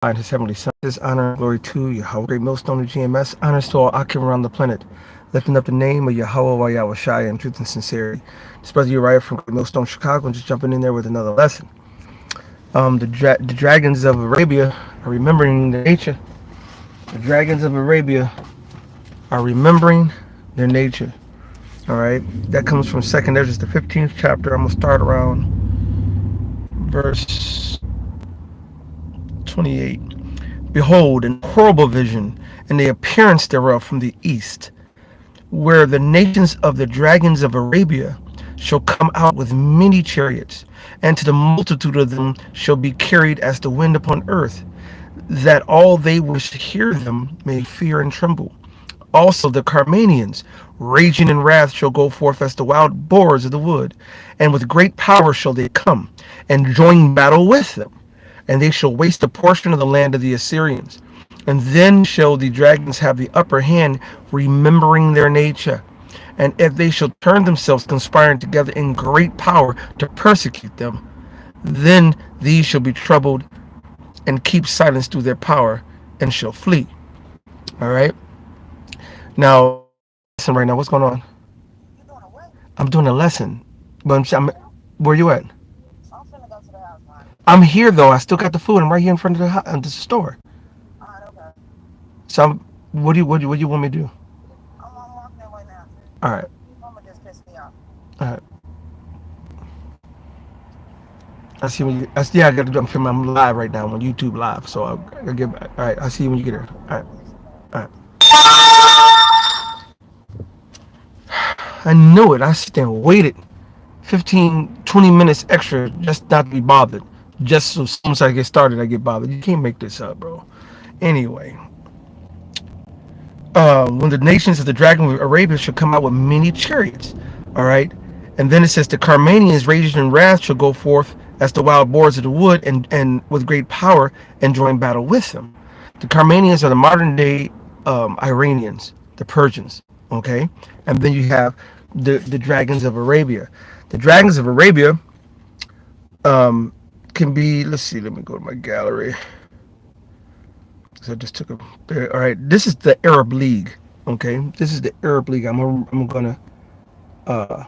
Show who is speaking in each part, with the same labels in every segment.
Speaker 1: and his heavenly son. This honor and glory to Yahweh, great millstone of GMS. Honors to all Akim around the planet, lifting up the name of Yahweh while Yahweh Shai in truth and sincerity. This brother Uriah from Great Millstone, Chicago, and just jumping in there with another lesson. The dragons of Arabia are remembering their nature. The dragons of Arabia are remembering their nature. All right, that comes from Second Ezra, the 15th chapter. I'm gonna start around verse 28. Behold, an horrible vision, and the appearance thereof from the east, where the nations of the dragons of Arabia shall come out with many chariots, and to the multitude of them shall be carried as the wind upon earth, that all they which hear them may fear and tremble. Also the Carmanians, raging in wrath, shall go forth as the wild boars of the wood, and with great power shall they come, and join battle with them. And they shall waste a portion of the land of the Assyrians. And then shall the dragons have the upper hand, remembering their nature. And if they shall turn themselves, conspiring together in great power to persecute them, then these shall be troubled and keep silence through their power, and shall flee. All right. Now I'm doing a lesson right now. What's going on?
Speaker 2: You doing a what?
Speaker 1: I'm doing a lesson. But where you at?
Speaker 2: I'm finna go to the house, man.
Speaker 1: I'm here though. I still got the food. I'm right here in front of the store.
Speaker 2: Alright, okay.
Speaker 1: So what do you want me to do?
Speaker 2: I'm walking that way now.
Speaker 1: All right.
Speaker 2: Mama just pissed me off.
Speaker 1: All right. I see when you. I see. I got to. I'm live right now on YouTube live. So I'll get back. All right. I'll see you when you get here. All right. All right. I knew it. I sit there and waited 15, 20 minutes extra just not to be bothered. Just so as soon as I get started, I get bothered. You can't make this up, bro. Anyway, when the nations of the dragon of Arabia shall come out with many chariots. All right. And then it says the Carmanians raging in wrath shall go forth as the wild boars of the wood, and with great power and join battle with them. The Carmanians are the modern day Iranians, the Persians. Okay. And then you have the dragons of Arabia. The dragons of Arabia um, can be, let's see, let me go to my gallery. So I just took a, all right, this is the Arab League. Okay. This is the Arab League. I'm going to, uh,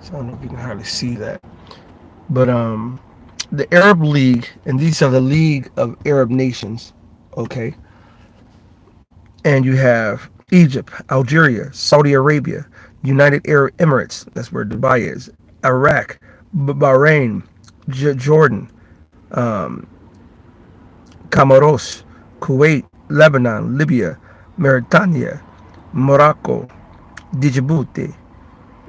Speaker 1: so I don't know if you can hardly see that. But the Arab League, and these are the League of Arab Nations, okay? And you have Egypt, Algeria, Saudi Arabia, United Arab Emirates, that's where Dubai is, Iraq, Bahrain, Jordan, um, Comoros, Kuwait, Lebanon, Libya, Mauritania, Morocco, Djibouti,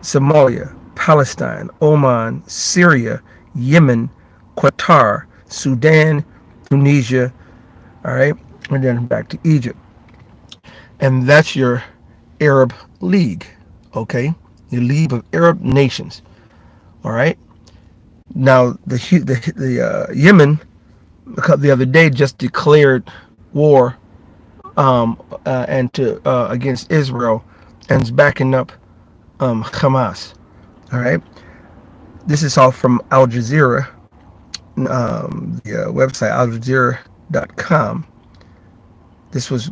Speaker 1: Somalia, Palestine, Oman, Syria, Yemen, Qatar, Sudan, Tunisia, all right, and then back to Egypt. And that's your Arab League, okay? Your League of Arab Nations, all right? Now, the Yemen, the other day, just declared war and to against Israel and is backing up Hamas, all right? This is all from Al Jazeera, the website aljazeera.com. This was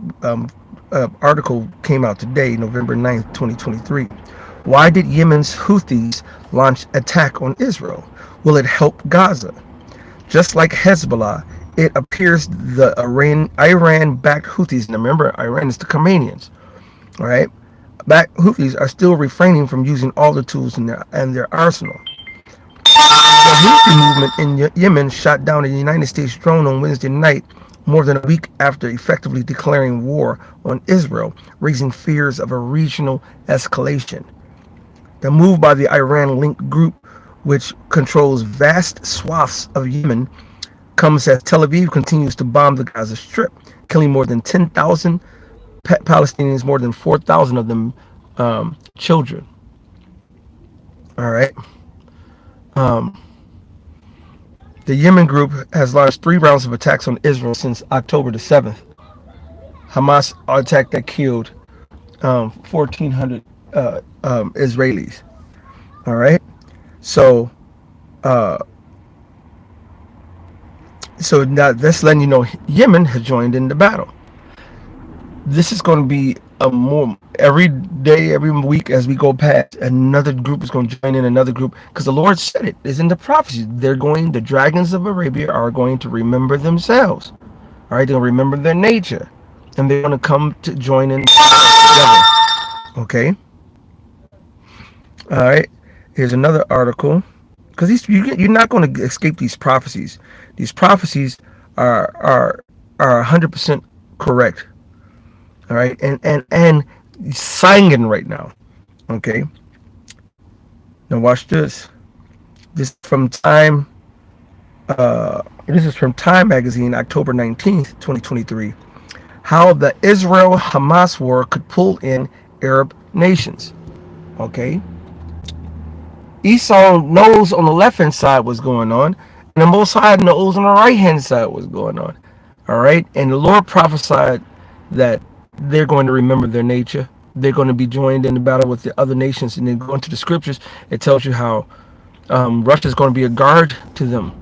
Speaker 1: article came out today, November 9th, 2023. Why did Yemen's Houthis launch attack on Israel? Will it help Gaza? Just like Hezbollah, it appears the Iran-backed Houthis, and remember, Iran is the Khameneans, all right? Backed Houthis are still refraining from using all the tools in their arsenal. The Houthi movement in Yemen shot down a United States drone on Wednesday night, more than a week after effectively declaring war on Israel, raising fears of a regional escalation. The move by the Iran-linked group, which controls vast swaths of Yemen, comes as Tel Aviv continues to bomb the Gaza Strip, killing more than 10,000 Palestinians, more than 4,000 of them children. All right. Um, The Yemen group has launched 3 rounds of attacks on Israel since October the 7th. Hamas attack that killed 1,400 Israelis. All right. So uh, So now that's letting you know Yemen has joined in the battle. This is going to be a more every day, every week as we go past. Another group is going to join in another group because the Lord said it is in the prophecy. The dragons of Arabia are going to remember themselves. All right, they'll remember their nature, and they're going to come to join in together. Okay. All right. Here's another article because you're not going to escape these prophecies. These prophecies are 100% correct. All right, and singing right now. Okay. Now watch this. This from Time. This is from Time Magazine, October 19th, 2023. How the Israel-Hamas war could pull in Arab nations. Okay. Esau knows on the left hand side what's going on, and the Most High knows on the right hand side what's going on. All right, and the Lord prophesied that they're going to remember their nature. They're going to be joined in the battle with the other nations, and then going to the scriptures, it tells you how Russia is going to be a guard to them.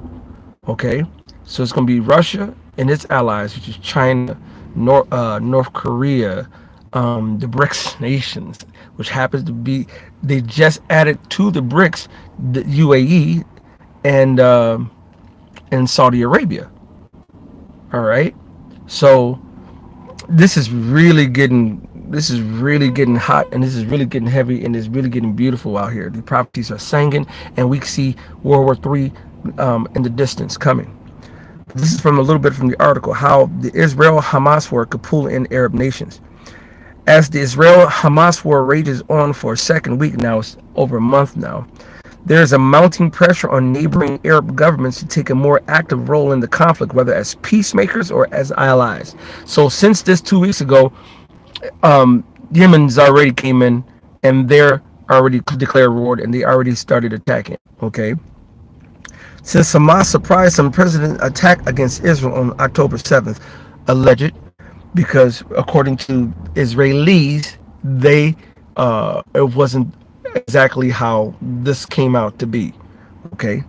Speaker 1: Okay, so it's going to be Russia and its allies, which is China, North Korea, the BRICS nations, which happens to be they just added to the BRICS the UAE and Saudi Arabia. All right, so this is really getting hot, and this is really getting heavy, and it's really getting beautiful out here. The prophecies are singing, and we see World War III in the distance coming. This is from a little bit from the article, how the Israel-Hamas war could pull in Arab nations. As the Israel-Hamas war rages on for a second week now, it's over a month now, there is a mounting pressure on neighboring Arab governments to take a more active role in the conflict, whether as peacemakers or as allies. So since this 2 weeks ago, Yemen's already came in, and they're already declared war, and they already started attacking. Okay. Since Hamas surprised some president attack against Israel on October 7th, alleged, because according to Israelis, it wasn't exactly how this came out to be. Okay.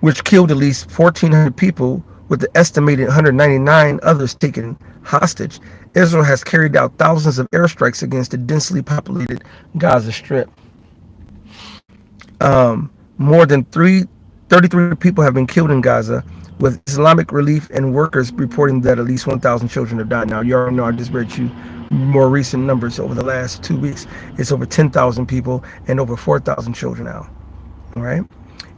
Speaker 1: Which killed at least 1,400 people, with the estimated 199 others taken hostage. Israel has carried out thousands of airstrikes against the densely populated Gaza Strip. More than 33 people have been killed in Gaza, with Islamic Relief and workers reporting that at least 1,000 children have died. Now, you already know I just read you more recent numbers over the last 2 weeks. It's over 10,000 people and over 4,000 children now. All right.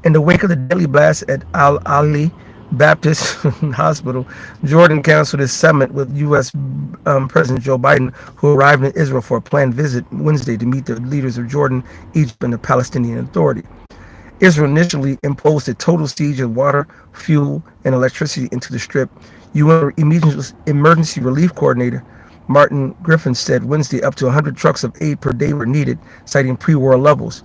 Speaker 1: In the wake of the deadly blast at Al Ali Baptist Hospital, Jordan canceled his summit with U.S. President Joe Biden, who arrived in Israel for a planned visit Wednesday to meet the leaders of Jordan, Egypt, and the Palestinian Authority. Israel initially imposed a total siege of water, fuel, and electricity into the Strip. UN Emergency Relief Coordinator Martin Griffin said Wednesday up to 100 trucks of aid per day were needed, citing pre-war levels.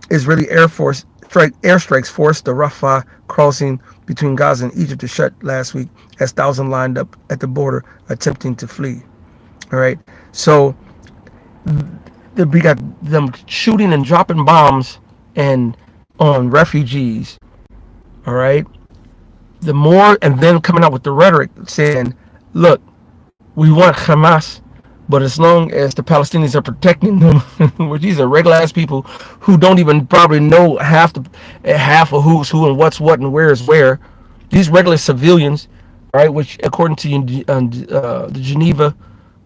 Speaker 1: Israeli airstrikes forced the Rafah crossing between Gaza and Egypt to shut last week, as thousands lined up at the border attempting to flee. All right, so we got them shooting and dropping bombs and on refugees. All right, the more, and then coming out with the rhetoric saying, look, we want Hamas, but as long as the Palestinians are protecting them, which these are regular ass people who don't even probably know half of who's who and what's what and where is where, these regular civilians, right? Which according to the Geneva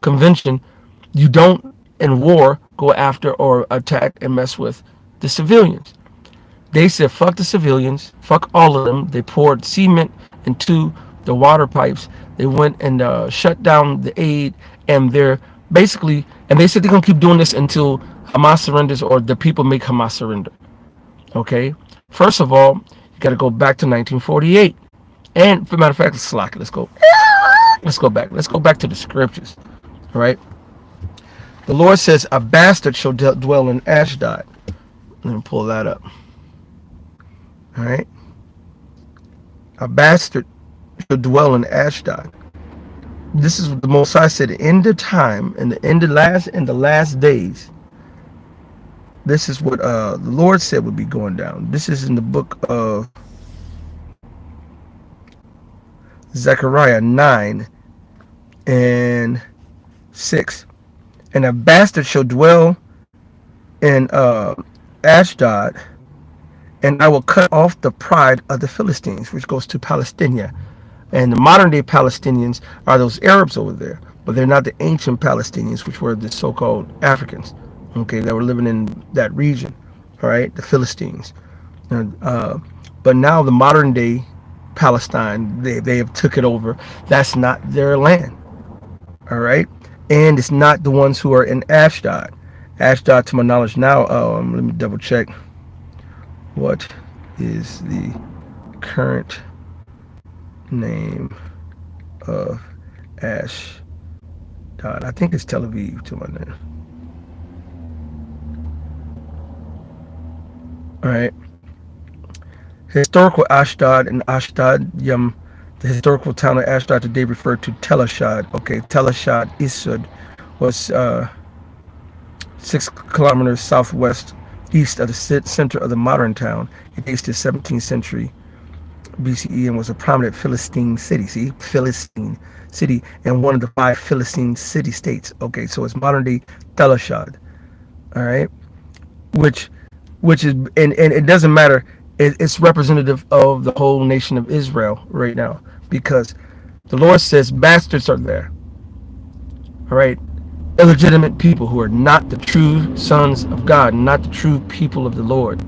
Speaker 1: Convention, you don't in war go after or attack and mess with the civilians. They said fuck the civilians, fuck all of them. They poured cement into the water pipes. They went and shut down the aid, and they're basically, and they said they're gonna keep doing this until Hamas surrenders or the people make Hamas surrender. Okay. First of all, you got to go back to 1948, and for matter of fact, let's go back. Let's go back to the scriptures. All right. The Lord says, "A bastard shall dwell in Ashdod." Let me pull that up. All right. A bastard shall dwell in Ashdod. This is what the Most High said. In the time, in the last days, this is what the Lord said would be going down. This is in the book of Zechariah 9 and 6. And a bastard shall dwell in Ashdod, and I will cut off the pride of the Philistines, which goes to Palestine. And the modern day Palestinians are those Arabs over there, but they're not the ancient Palestinians, which were the so-called Africans, okay, that were living in that region, all right, the Philistines. But now the modern day Palestine, they have took it over. That's not their land, all right, and it's not the ones who are in Ashdod. Ashdod, to my knowledge now, let me double check. What is the current name of Ashdod? I think it's Tel Aviv, to my name. All right. Historical Ashdod and Ashdod Yam. The historical town of Ashdod today referred to Tel Ashad. Okay, Tel Ashad Isud was 6 kilometers southwest east of the center of the modern town. It dates to 17th century BCE and was a prominent Philistine city. See, Philistine city, and one of the 5 Philistine city-states. Okay, so it's modern day Tel Ashad. All right, which is, and it doesn't matter. It's representative of the whole nation of Israel right now, because the Lord says bastards are there. All right, illegitimate people who are not the true sons of God, not the true people of the Lord.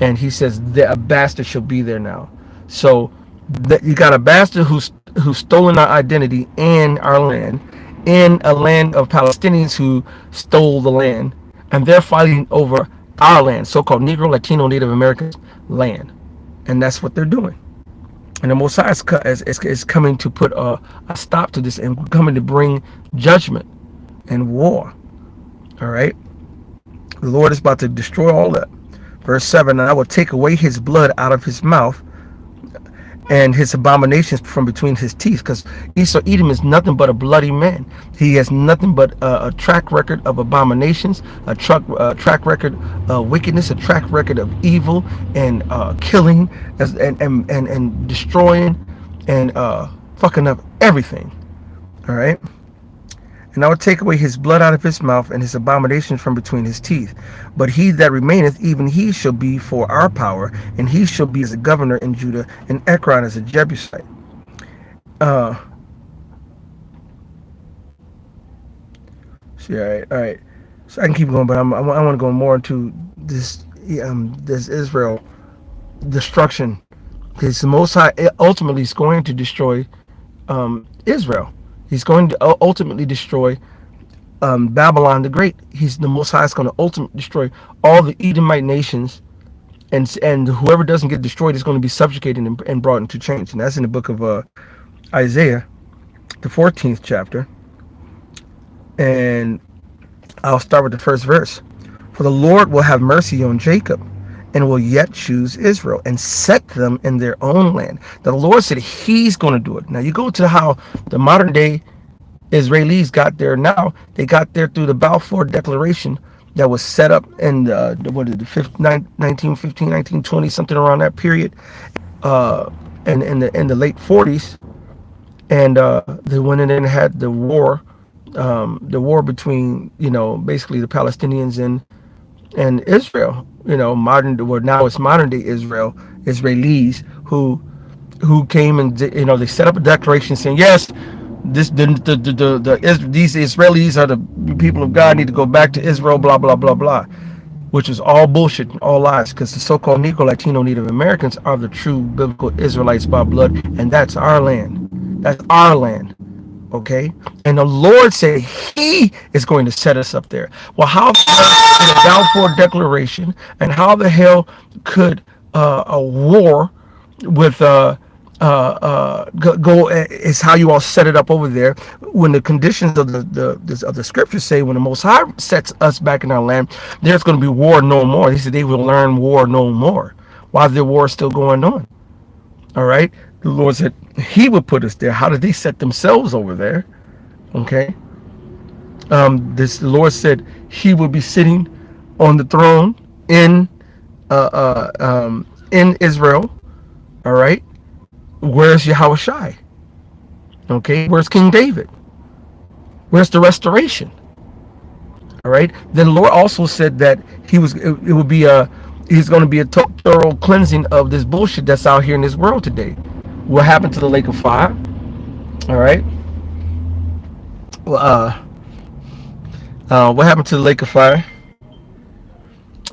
Speaker 1: And he says that a bastard shall be there now. So that you got a bastard who's stolen our identity and our land, in a land of Palestinians who stole the land, and they're fighting over our land, so-called Negro, Latino, Native American land, and that's what they're doing. And the Most High is coming to put a stop to this, and coming to bring judgment and war. All right, the Lord is about to destroy all that. Verse 7, and I will take away his blood out of his mouth and his abominations from between his teeth, because Esau Edom is nothing but a bloody man. He has nothing but a track record of abominations, a track record of wickedness, a track record of evil and killing and destroying and fucking up everything. All right. And I will take away his blood out of his mouth and his abominations from between his teeth. But he that remaineth, even he shall be for our power, and he shall be as a governor in Judah, and Ekron as a Jebusite. See, all right. So I can keep going, but I want to go more into this Israel destruction, because the Most High ultimately is going to destroy Israel. He's going to ultimately destroy Babylon the Great. The Most High is going to ultimately destroy all the Edomite nations, and whoever doesn't get destroyed is going to be subjugated and brought into change. And that's in the book of Isaiah, the 14th chapter. And I'll start with the first verse. For the Lord will have mercy on Jacob, and will yet choose Israel, and set them in their own land. Now, the Lord said he's going to do it. Now, you go to how the modern day Israelis got there now. They got there through the Balfour Declaration that was set up in the 1915, 1920, something around that period, and in the late 40s. And they went in and had the war between, basically the Palestinians and Israel. Now it's modern day Israel, Israelis who came and they set up a declaration saying, yes, these Israelis are the people of God, need to go back to Israel, blah blah blah blah, which is all bullshit, all lies, because the so-called Negro, Latino, Native Americans are the true biblical Israelites by blood, and that's our land. That's our land. Okay, and the Lord said he is going to set us up there. Well, how could a Balfour Declaration, and how the hell could a war with go is how you all set it up over there, when the conditions of the scriptures say when the Most High sets us back in our land, there's going to be war no more. He said they will learn war no more while the war is still going on. All right. The Lord said he would put us there. How did they set themselves over there? Okay. The Lord said he would be sitting on the throne in Israel. All right. Where's Yahushai? Okay, where's King David? Where's the restoration? All right. Then the Lord also said that it would be he's going to be a thorough cleansing of this bullshit that's out here in this world today. What happened to the lake of fire? All right. Well, what happened to the lake of fire?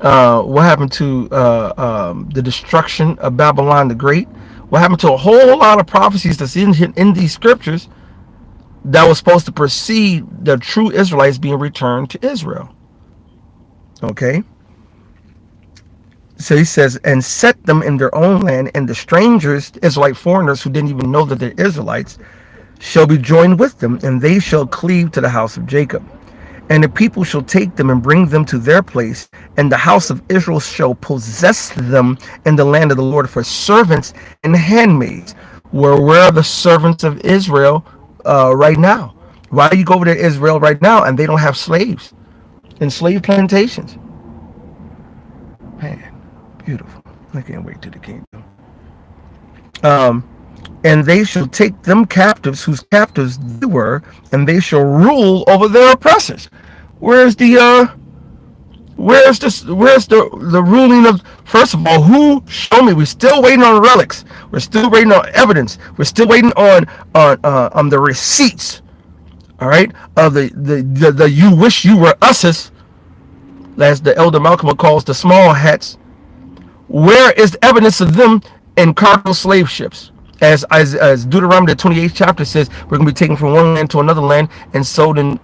Speaker 1: What happened to the destruction of Babylon the Great? What happened to a whole lot of prophecies that's in these scriptures that was supposed to precede the true Israelites being returned to Israel? Okay. So he says, and set them in their own land, and the strangers, Israelite foreigners who didn't even know that they're Israelites, shall be joined with them, and they shall cleave to the house of Jacob. And the people shall take them and bring them to their place, and the house of Israel shall possess them in the land of the Lord for servants and handmaids. Where are the servants of Israel right now? Why do you go over to Israel right now and they don't have slaves and slave plantations? Man, beautiful. I can't wait to the kingdom. And they shall take them captives, whose captives they were, and they shall rule over their oppressors. Where's the ruling of? First of all, who? Show me. We're still waiting on relics. We're still waiting on evidence. We're still waiting on the receipts. All right, of the you wish you were us's, as the elder Malcolm calls the small hats. Where is the evidence of them in cargo slave ships? As Deuteronomy the 28th chapter says, we're going to be taken from one land to another land and sold and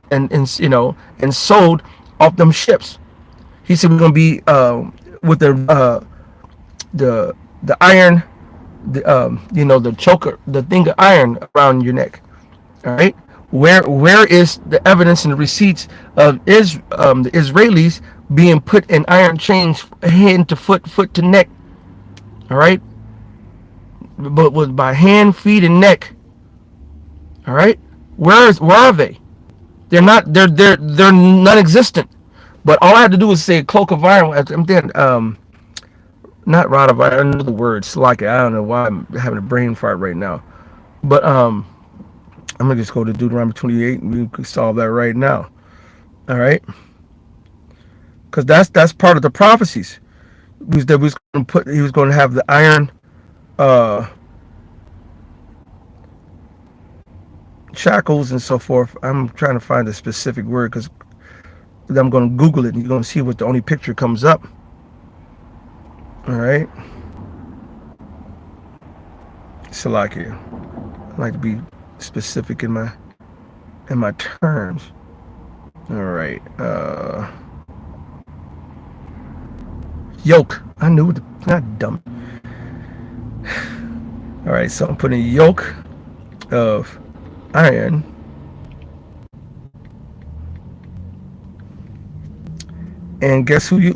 Speaker 1: sold off them ships. He said we're going to be with the iron, the choker, the thing of iron around your neck. All right, where is the evidence and the receipts of the Israelis being put in iron chains, hand to foot, foot to neck? All right. But was by hand, feet, and neck. All right, where are they? They're not. They're non-existent. But all I have to do is say a cloak of iron. I'm dead. Not rod of iron. Another word. Like I don't know why I'm having a brain fart right now. But I'm gonna just go to Deuteronomy 28 and we can solve that right now. All right, because that's part of the prophecies. He was going to have the iron. Shackles and so forth. I'm trying to find a specific word because I'm going to Google it and you're going to see what the only picture comes up. All right. Salakia. I like to be specific in my terms. All right. Yoke. I knew it. Not dumb. All right. So I'm putting yoke of iron and guess who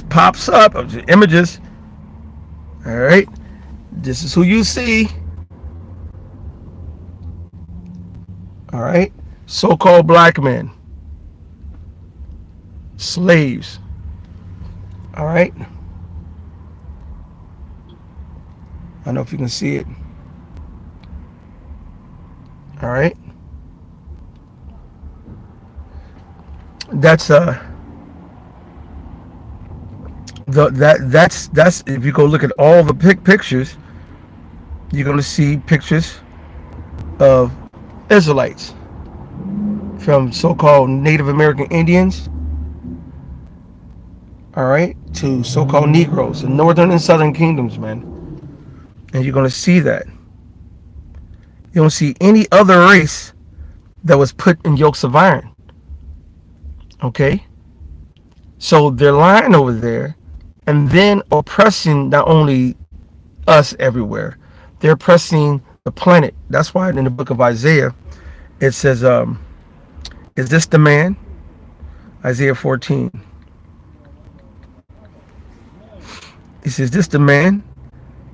Speaker 1: pops up of the images. All right, this is who you see. All right, so-called black men, slaves. All right, I don't know if you can see it. All right, that's that's if you go look at all the pictures, you're going to see pictures of Israelites, from so-called Native American Indians, all right, to so-called Negroes, the northern and southern kingdoms, man. And you're going to see that. You don't see any other race that was put in yokes of iron. Okay? So they're lying over there and then oppressing not only us everywhere, they're oppressing the planet. That's why in the book of Isaiah, it says, is this the man? Isaiah 14. He says, this the man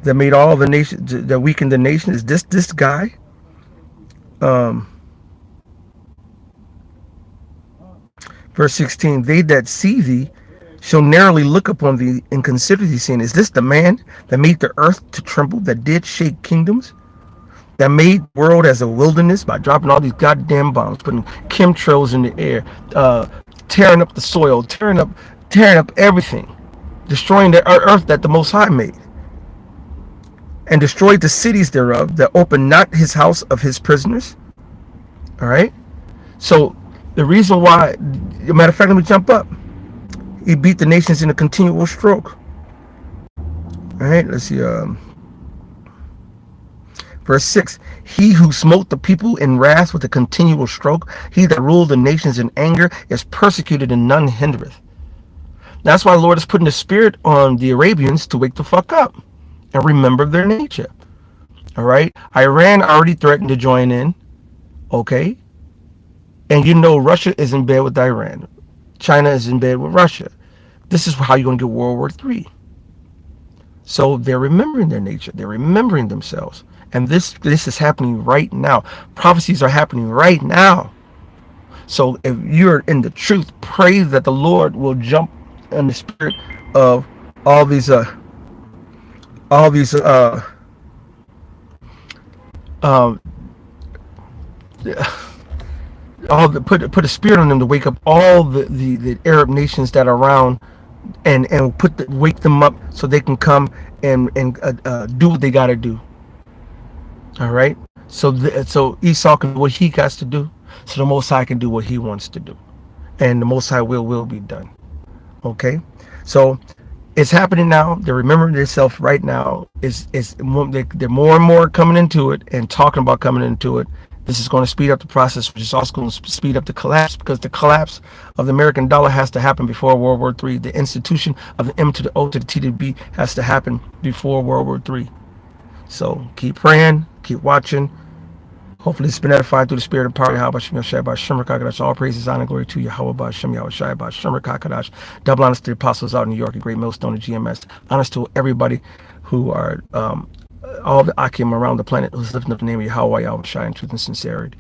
Speaker 1: that made all the nations, that weakened the nation? Is this guy? Verse 16, they that see thee shall narrowly look upon thee and consider thee, saying, is this the man that made the earth to tremble, that did shake kingdoms, that made the world as a wilderness by dropping all these goddamn bombs, putting chemtrails in the air, uh, tearing up the soil, tearing up everything, destroying the earth that the Most High made, and destroyed the cities thereof, that opened not his house of his prisoners. All right. So the reason why, matter of fact, let me jump up. He beat the nations in a continual stroke. All right. Let's see. Verse 6, he who smote the people in wrath with a continual stroke, he that ruled the nations in anger, is persecuted and none hindereth. That's why the Lord is putting the spirit on the Arabians to wake the fuck up and remember their nature. All right. Iran already threatened to join in. Okay. And you know Russia is in bed with Iran. China is in bed with Russia. This is how you're going to get World War III. So they're remembering their nature. They're remembering themselves. And this is happening right now. Prophecies are happening right now. So if you're in the truth, pray that the Lord will jump in the spirit of all these all the put a spirit on them to wake up all the Arab nations that are around, and wake them up so they can come and do what they got to do. All right. So Esau can do what he has to do, so the Most High can do what he wants to do, and the Most High will be done. Okay. So it's happening now. They're remembering themselves right now. They're more and more coming into it and talking about coming into it. This is going to speed up the process, which is also going to speed up the collapse, because the collapse of the American dollar has to happen before World War III. The institution of the M to the O to the T to the B has to happen before World War III. So keep praying, keep watching. Hopefully it's been edified through the spirit and power of Yahweh Shem Yahshua B'Shem Rakakadash. All praises, honor, glory to Yahweh B'Shem Yahshua B'Shem Rakakadash. Double honors to the apostles out in New York, a great millstone of GMS. Honors to everybody who are all the Akim around the planet who's lifting up the name of Yahweh Yahweh Shai in truth and sincerity.